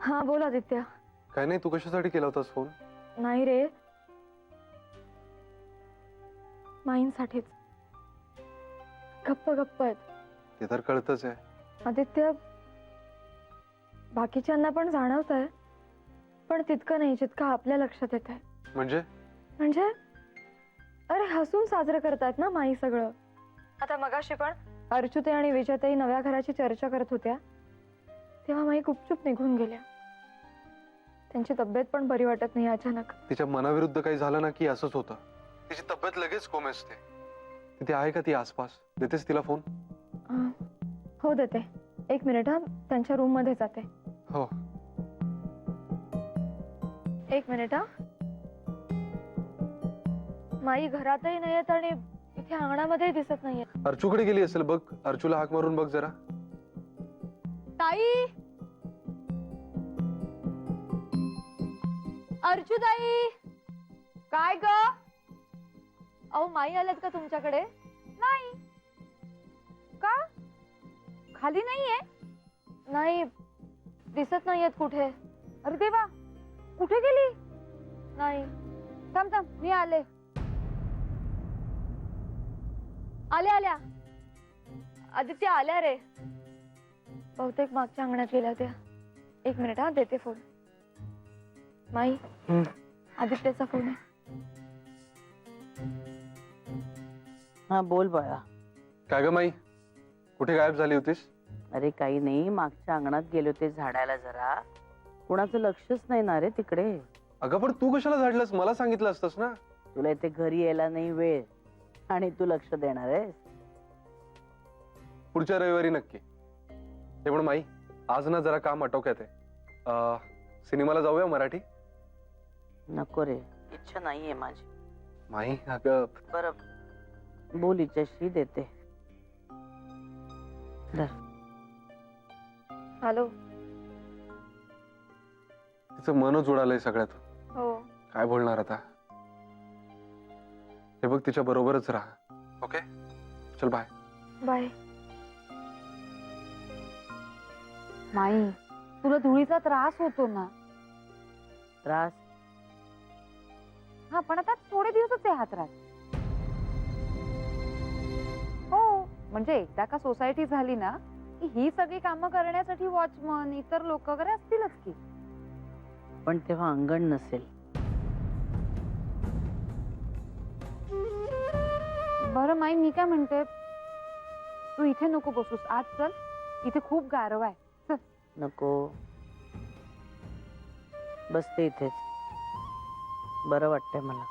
हाँ बोल आदित्य. काय नाही, तू कशासाठी केला होतास फोन? नाही रे, माईंसाठीच. गप्प गप्प आहेत. ते तर कळतच आहे. आदित्य, बाकीच्यांना पण जाणवत आहे, पण तितकं नाही जितकं आपल्या लक्षात येत आहे. म्हणजे अरे हसून साजरं करतात ना माई सगळं. आता मगाशी पण अर्चुते आणि विजयताई नव्या घराची चर्चा करत होत्या, तेव्हा माई गुपचूप निघून गेल्या. त्यांची तब्येत पण बरी वाटत नाही अचानक. तिच्या मनाविरुद्ध काही झालं ना की असंच होतं. तिची तब्येत लगेच कोमेजते. तिथे आहे का ती आसपास? देतेस तिला फोन? हो देते. 1 मिनिट हा, त्यांच्या रूम मध्ये जाते. हो. 1 मिनिट हा. माई घरातही नाहीयेत आणि इथे अंगणामध्ये दिसत नाहीये. अर्चूकडे गेली असेल बघ. अर्चूला हाक मारून बघ जरा. ताई, अर्चू ताई. काय ग? अहो माई आल्यात का तुमच्याकडे? नाही. का? खाली नाहीये? नाही, दिसत नाहीयेत कुठे. अरे देवा, कुठे गेली? नाही. थांब थांब, मी आले. आल्या. आदित्य आल्या रे. बहुतेक मागच्या अंगणात गेल्या त्या. 1 मिनिट हा, देते फोन. माई, आदित्यचा फोन आहे. हा बोल बाळा. काय ग माई, कुठे गायब झाली होतीस? अरे काही नाही, मागच्या अंगणात गेले होते झाडायला जरा. कुणाचं लक्षच नाही ना रे तिकडे. अगं पण तू कशाला झाडलंस? मला सांगितलं असतंस ना. तुला इथे घरी यायला नाही वेळ आणि तू लक्ष देणार आहेस? पुढच्या रविवारी नक्की. हे पण माई, आज ना जरा काम आटोक्यात आहे. सिनेमाला जाऊया मराठी? नको रे, इच्छा नाहीये माझी. माई अगं. बरं बोल, हिच्याशी देते. धर. हॅलो. तिचं मनच उडालंय सगळ्यात. हो. काय बोलणार आता? हे बघ, तिच्या बरोबरच राहा. ओके, चल बाय. बाय. माई, तुला धुळीचा त्रास होतो ना? त्रास? हा, पण आता थोडे दिवसच आहे हा त्रास. हो, म्हणजे एकदा का सोसायटी झाली ना की ही सगळी कामं करण्यासाठी वॉचमन, इतर लोक वगैरे असतीलच की. पण तेव्हा अंगण नसेल. बरं माई, मी काय म्हणते, तू इथे नको बसूस, आज चल, इथे खूप गारवा आहे. चल. नको, बसते इथेच. बरं वाटतंय मला.